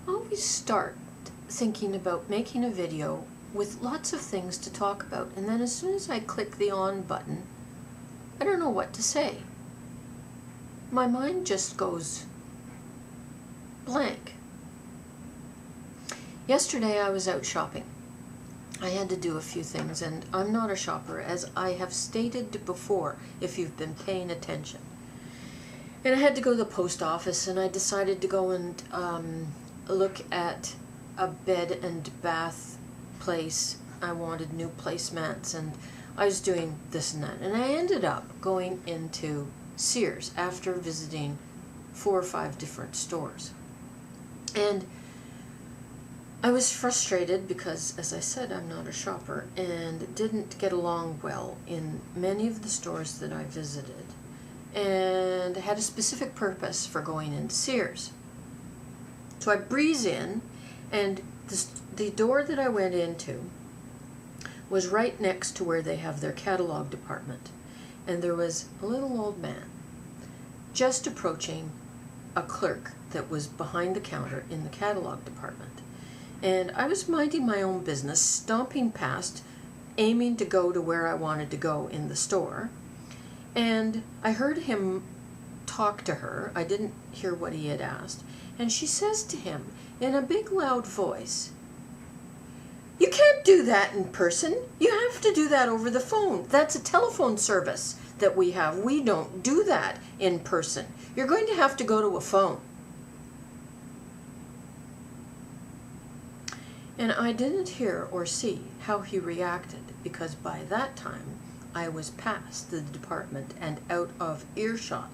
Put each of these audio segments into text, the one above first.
always start thinking about making a video with lots of things to talk about, and then as soon as I click the on button, I don't know what to say. My mind just goes blank. Yesterday I was out shopping. I had to do a few things, and I'm not a shopper, as I have stated before, if you've been paying attention. And I had to go to the post office, and I decided to go and look at a bed and bath place. I wanted new placemats, and I was doing this and that. And I ended up going into Sears after visiting 4 or 5 different stores. And I was frustrated because, as I said, I'm not a shopper, and didn't get along well in many of the stores that I visited, and had a specific purpose for going into Sears. So I breeze in, and the door that I went into was right next to where they have their catalog department, and there was a little old man just approaching a clerk that was behind the counter in the catalog department. And I was minding my own business, stomping past, aiming to go to where I wanted to go in the store. And I heard him talk to her. I didn't hear what he had asked. And she says to him in a big loud voice, "You can't do that in person. You have to do that over the phone. That's a telephone service that we have. We don't do that in person. You're going to have to go to a phone." And I didn't hear or see how he reacted, because by that time I was past the department and out of earshot.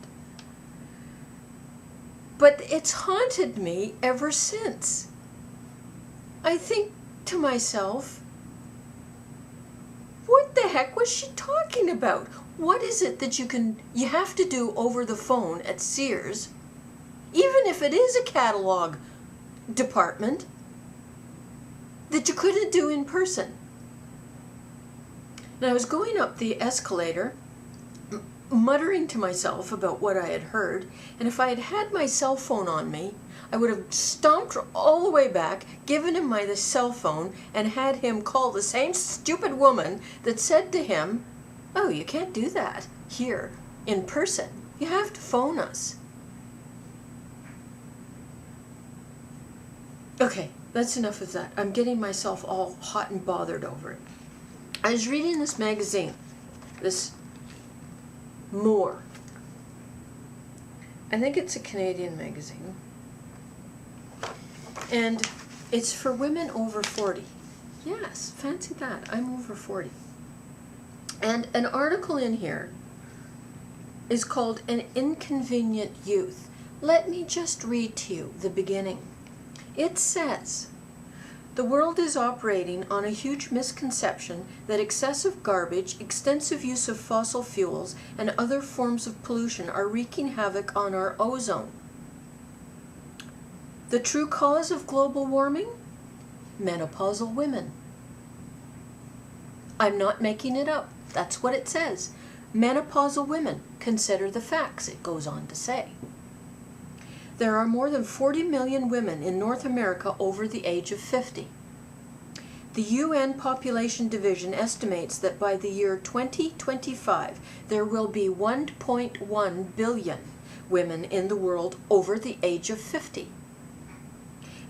But it's haunted me ever since. I think to myself, what the heck was she talking about? What is it that you have to do over the phone at Sears, even if it is a catalog department, that you couldn't do in person? And I was going up the escalator, muttering to myself about what I had heard, and if I had had my cell phone on me, I would have stomped all the way back, given him my cell phone, and had him call the same stupid woman that said to him, "Oh, you can't do that here in person. You have to phone us." Okay, that's enough of that. I'm getting myself all hot and bothered over it. I was reading this magazine, this More. I think it's a Canadian magazine. And it's for women over 40. Yes, fancy that. I'm over 40. And an article in here is called "An Inconvenient Youth." Let me just read to you the beginning. It says, "The world is operating on a huge misconception that excessive garbage, extensive use of fossil fuels, and other forms of pollution are wreaking havoc on our ozone. The true cause of global warming? Menopausal women." I'm not making it up. That's what it says. Menopausal women. Consider the facts, it goes on to say. There are more than 40 million women in North America over the age of 50. The UN Population Division estimates that by the year 2025, there will be 1.1 billion women in the world over the age of 50.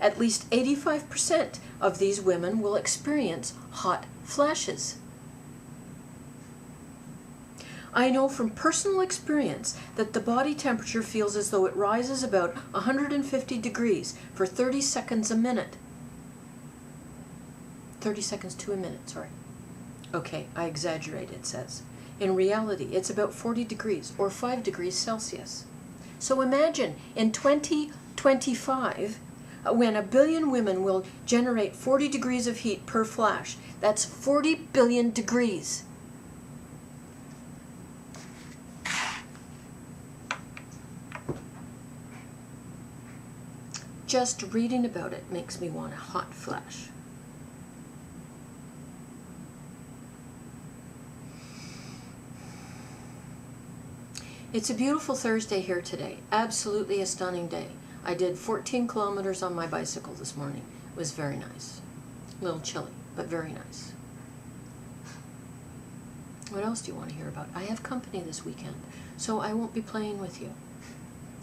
At least 85% of these women will experience hot flashes. I know from personal experience that the body temperature feels as though it rises about 150 degrees for 30 seconds a minute. 30 seconds to a minute, sorry. Okay, I exaggerate, it says. In reality, it's about 40 degrees or 5 degrees Celsius. So imagine in 2025, when 1 billion women will generate 40 degrees of heat per flash. That's 40 billion degrees. Just reading about it makes me want a hot flash. It's a beautiful Thursday here today. Absolutely a stunning day. I did 14 kilometers on my bicycle this morning. It was very nice. A little chilly, but very nice. What else do you want to hear about? I have company this weekend, so I won't be playing with you.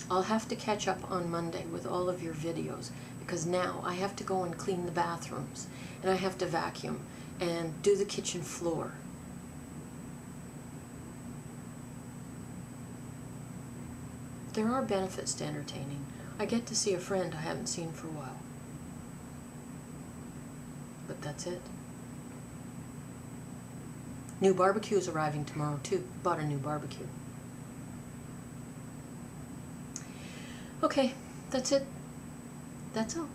I'll have to catch up on Monday with all of your videos, because now I have to go and clean the bathrooms, and I have to vacuum and do the kitchen floor. There are benefits to entertaining. I get to see a friend I haven't seen for a while. But that's it. New barbecue is arriving tomorrow too. Bought a new barbecue. Okay, that's it. That's all.